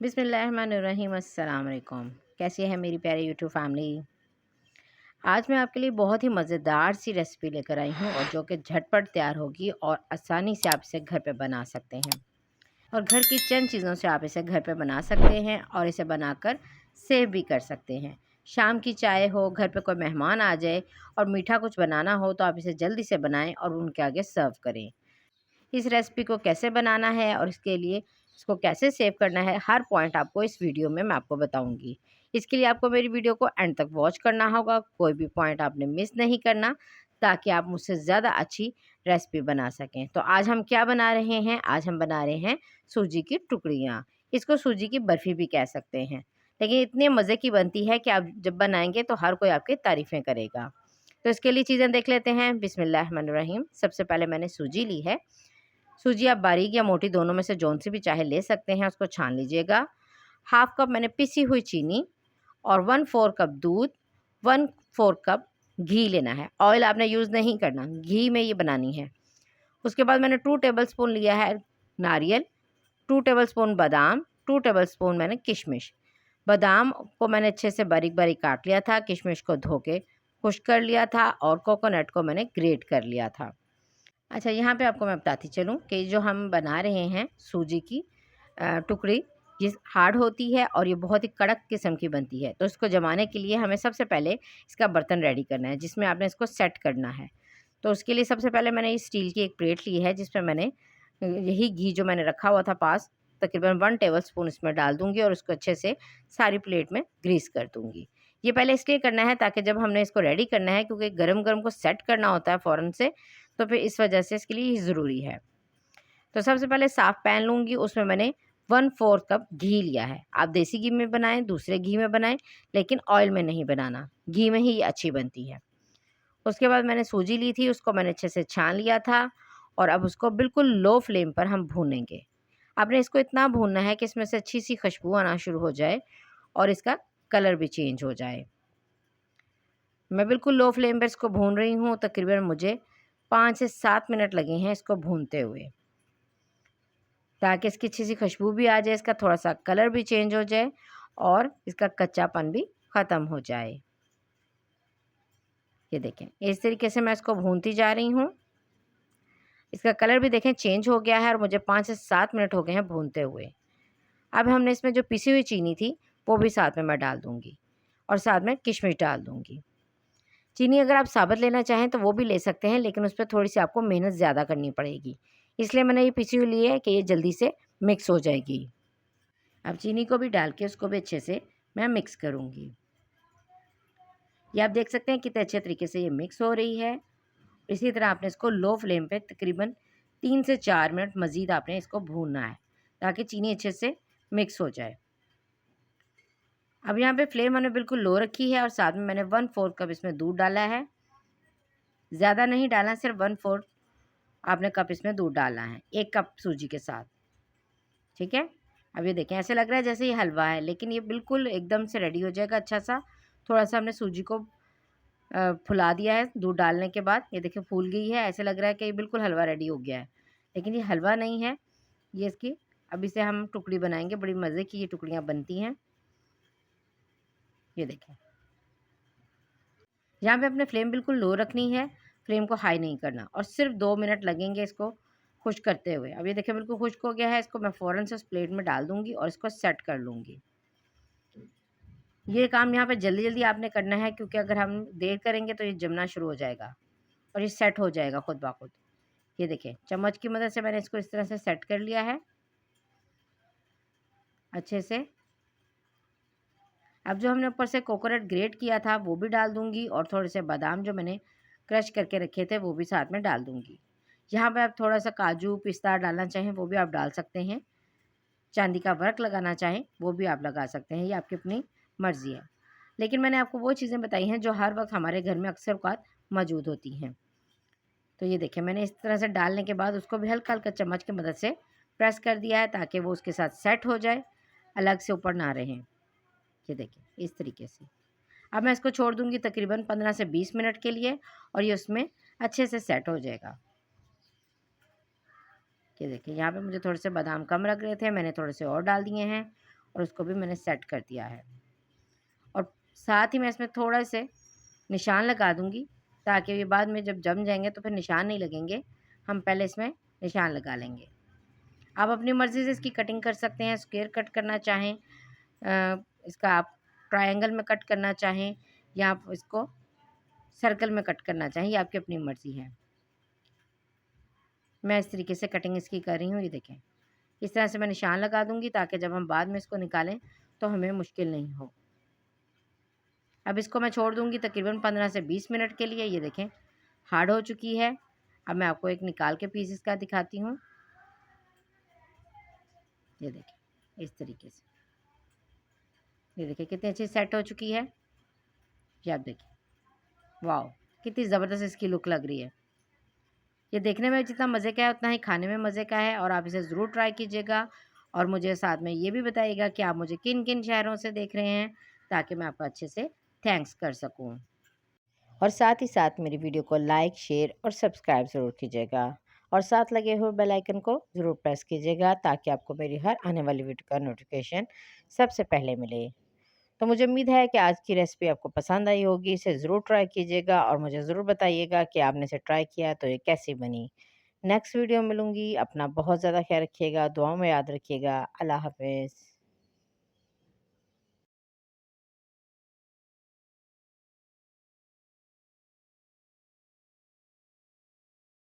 बिस्मिल्लाहिर्रहमानिर्रहीम। अस्सलाम वालेकुम। कैसी है मेरी प्यारी यूट्यूब फैमिली। आज मैं आपके लिए बहुत ही मज़ेदार सी रेसिपी लेकर आई हूँ और जो कि झटपट तैयार होगी और आसानी से आप इसे घर पे बना सकते हैं और घर की चंद चीज़ों से आप इसे घर पे बना सकते हैं और इसे बनाकर सेव भी कर सकते हैं। शाम की चाय हो, घर पे कोई मेहमान आ जाए और मीठा कुछ बनाना हो तो आप इसे जल्दी से बनाएं और उनके आगे सर्व करें। इस रेसिपी को कैसे बनाना है और इसके लिए इसको कैसे सेव करना है, हर पॉइंट आपको इस वीडियो में मैं आपको बताऊंगी। इसके लिए आपको मेरी वीडियो को एंड तक वॉच करना होगा, कोई भी पॉइंट आपने मिस नहीं करना, ताकि आप मुझसे ज़्यादा अच्छी रेसिपी बना सकें। तो आज हम क्या बना रहे हैं? आज हम बना रहे हैं सूजी की टुकड़ियाँ। इसको सूजी की बर्फ़ी भी कह सकते हैं, लेकिन इतने मज़े की बनती है कि आप जब बनाएंगे तो हर कोई आपकी तारीफ़ें करेगा। तो इसके लिए चीज़ें देख लेते हैं। बिस्मिल्लाहिर्रहमानिर्रहीम। सबसे पहले मैंने सूजी ली है। सूजी आप बारीक या मोटी दोनों में से जौन-सी भी चाहे ले सकते हैं, उसको छान लीजिएगा। हाफ़ कप मैंने पिसी हुई चीनी और 1/4 कप दूध, 1/4 कप घी लेना है। ऑयल आपने यूज़ नहीं करना, घी में ये बनानी है। उसके बाद मैंने 2 टेबलस्पून लिया है नारियल, 2 टेबलस्पून बादाम, 2 टेबलस्पून मैंने किशमिश। बादाम को मैंने अच्छे से बारीक-बारीक काट लिया था, किशमिश को धो के खुश्क कर लिया था और कोकोनट को मैंने ग्रेट कर लिया था। अच्छा, यहाँ पे आपको मैं बताती चलूँ कि जो हम बना रहे हैं सूजी की टुकड़ी, ये हार्ड होती है और ये बहुत ही कड़क किस्म की बनती है। तो इसको जमाने के लिए हमें सबसे पहले इसका बर्तन रेडी करना है, जिसमें आपने इसको सेट करना है। तो उसके लिए सबसे पहले मैंने इस स्टील की एक प्लेट ली है, जिसमें मैंने यही घी जो मैंने रखा हुआ था पास, तकरीबन 1 टेबलस्पून इसमें डाल दूँगी और उसको अच्छे से सारी प्लेट में ग्रीस कर दूँगी। ये पहले इसलिए करना है ताकि जब हमने इसको रेडी करना है, क्योंकि गरम-गरम को सेट करना होता है फ़ौरन से, तो फिर इस वजह से इसके लिए ये ज़रूरी है। तो सबसे पहले साफ़ पैन लूँगी, उसमें मैंने 1/4 कप घी लिया है। आप देसी घी में बनाएँ, दूसरे घी में बनाएँ, लेकिन ऑयल में नहीं बनाना, घी में ही ये अच्छी बनती है। उसके बाद मैंने सूजी ली थी, उसको मैंने अच्छे से छान लिया था और अब उसको बिल्कुल लो फ्लेम पर हम भूनेंगे। आपने इसको इतना भूनना है कि इसमें से अच्छी-सी खुशबू आना शुरू हो जाए और इसका कलर भी चेंज हो जाए। मैं बिल्कुल लो फ्लेम पर इसको भून रही हूँ, तकरीबन मुझे 5 से 7 मिनट लगे हैं इसको भूनते हुए, ताकि इसकी अच्छी-सी खुशबू भी आ जाए, इसका थोड़ा-सा कलर भी चेंज हो जाए और इसका कच्चापन भी ख़त्म हो जाए। ये देखें, इस तरीके से मैं इसको भूनती जा रही हूँ। इसका कलर भी देखें चेंज हो गया है और मुझे 5 से 7 मिनट हो गए हैं भूनते हुए। अब हमने इसमें जो पिसी हुई चीनी थी, वो भी साथ में मैं डाल दूँगी और साथ में किशमिश डाल दूँगी। चीनी अगर आप साबुत लेना चाहें तो वो भी ले सकते हैं, लेकिन उस पे थोड़ी-सी आपको मेहनत ज़्यादा करनी पड़ेगी। इसलिए मैंने ये पिसी हुई ली है कि ये जल्दी से मिक्स हो जाएगी। अब चीनी को भी डाल के उसको भी अच्छे से मैं मिक्स करूँगी। ये आप देख सकते हैं कितने अच्छे तरीके से ये मिक्स हो रही है। इसी तरह आपने इसको लो फ्लेम पे तकरीबन 3 से 4 मिनट मज़ीद आपने इसको भूनना है, ताकि चीनी अच्छे से मिक्स हो जाए। अब यहाँ पे फ्लेम मैंने बिल्कुल लो रखी है और साथ में मैंने 1/4 कप इसमें दूध डाला है। ज़्यादा नहीं डालना, सिर्फ 1/4 आपने कप इसमें दूध डालना है, 1 कप सूजी के साथ, ठीक है? अब ये देखें, ऐसे लग रहा है जैसे ये हलवा है, लेकिन ये बिल्कुल एकदम से रेडी हो जाएगा अच्छा-सा। थोड़ा-सा हमने सूजी को फुला दिया है दूध डालने के बाद, ये देखिए फूल गई है, ऐसे लग रहा है कि ये बिल्कुल हलवा रेडी हो गया है, लेकिन ये हलवा नहीं है, ये इसकी अब इसे हम टुकड़ी बनाएँगे, बड़ी मज़े की ये टुकड़ियाँ बनती हैं। ये देखें, यहाँ पे अपने फ्लेम बिल्कुल लो रखनी है, फ्लेम को हाई नहीं करना और सिर्फ 2 मिनट लगेंगे इसको खुश्क करते हुए। अब ये देखिए बिल्कुल खुश्क हो गया है, इसको मैं फ़ौरन से उस प्लेट में डाल दूँगी और इसको सेट कर लूँगी। ये काम यहाँ पे जल्दी-जल्दी आपने करना है, क्योंकि अगर हम देर करेंगे तो ये जमना शुरू हो जाएगा और ये सेट हो जाएगा खुद ब खुद। ये देखिए, चम्मच की मदद से मैंने इसको इस तरह से सेट कर लिया है अच्छे से। अब जो हमने ऊपर से कोकोनट ग्रेट किया था वो भी डाल दूँगी और थोड़े से बादाम जो मैंने क्रश करके रखे थे वो भी साथ में डाल दूँगी। यहाँ पे आप थोड़ा-सा काजू, पिस्ता डालना चाहें वो भी आप डाल सकते हैं। चांदी का वर्क लगाना चाहें वो भी आप लगा सकते हैं, ये आपकी अपनी मर्ज़ी है। लेकिन मैंने आपको वो चीज़ें बताई हैं जो हर वक़्त हमारे घर में अक्सर औक़ात मौजूद होती हैं। तो ये देखिए, मैंने इस तरह से डालने के बाद उसको भी हल्का-हल्का चम्मच की मदद से प्रेस कर दिया है, ताकि वो उसके साथ सेट हो जाए, अलग से ऊपर ना रहें। ये देखिए, इस तरीके से। अब मैं इसको छोड़ दूँगी तकरीबन 15 से 20 मिनट के लिए और ये उसमें अच्छे से सेट हो जाएगा। ये देखिए, यहाँ पे मुझे थोड़े से बादाम कम लग रहे थे, मैंने थोड़े से और डाल दिए हैं और उसको भी मैंने सेट कर दिया है। और साथ ही मैं इसमें थोड़ा से निशान लगा दूँगी, ताकि ये बाद में जब जम जाएँगे तो फिर निशान नहीं लगेंगे। हम पहले इसमें निशान लगा लेंगे। आप अपनी मर्ज़ी से इसकी कटिंग कर सकते हैं, स्क्वायर कट करना चाहें, इसका आप ट्रायंगल में कट करना चाहें, या आप इसको सर्कल में कट करना चाहें, ये आपकी अपनी मर्ज़ी है। मैं इस तरीके से कटिंग इसकी कर रही हूँ, ये देखें। इस तरह से मैं निशान लगा दूँगी ताकि जब हम बाद में इसको निकालें तो हमें मुश्किल नहीं हो। अब इसको मैं छोड़ दूँगी तकरीबन 15 से 20 मिनट के लिए। ये देखें हार्ड हो चुकी है। अब मैं आपको एक निकाल के पीस इसका दिखाती हूँ। ये देखें इस तरीके से, ये देखिए कितनी अच्छी सेट हो चुकी है। ये आप देखिए, वाओ! कितनी ज़बरदस्त इसकी लुक लग रही है। ये देखने में जितना मज़े का है उतना ही खाने में मज़े का है, और आप इसे ज़रूर ट्राई कीजिएगा। और मुझे साथ में ये भी बताइएगा कि आप मुझे किन-किन शहरों से देख रहे हैं, ताकि मैं आपका अच्छे से थैंक्स कर सकूँ। और साथ ही साथ मेरी वीडियो को लाइक, शेयर और सब्सक्राइब ज़रूर कीजिएगा, और साथ लगे हुए बेल आइकन को ज़रूर प्रेस कीजिएगा, ताकि आपको मेरी हर आने वाली वीडियो का नोटिफिकेशन सबसे पहले मिले। तो मुझे उम्मीद है कि आज की रेसिपी आपको पसंद आई होगी। इसे ज़रूर ट्राई कीजिएगा और मुझे ज़रूर बताइएगा कि आपने इसे ट्राई किया तो ये कैसी बनी। नेक्स्ट वीडियो में मिलूँगी। अपना बहुत ज़्यादा ख्याल रखिएगा, दुआओं में याद रखिएगा। अल्लाह हाफ़िज़।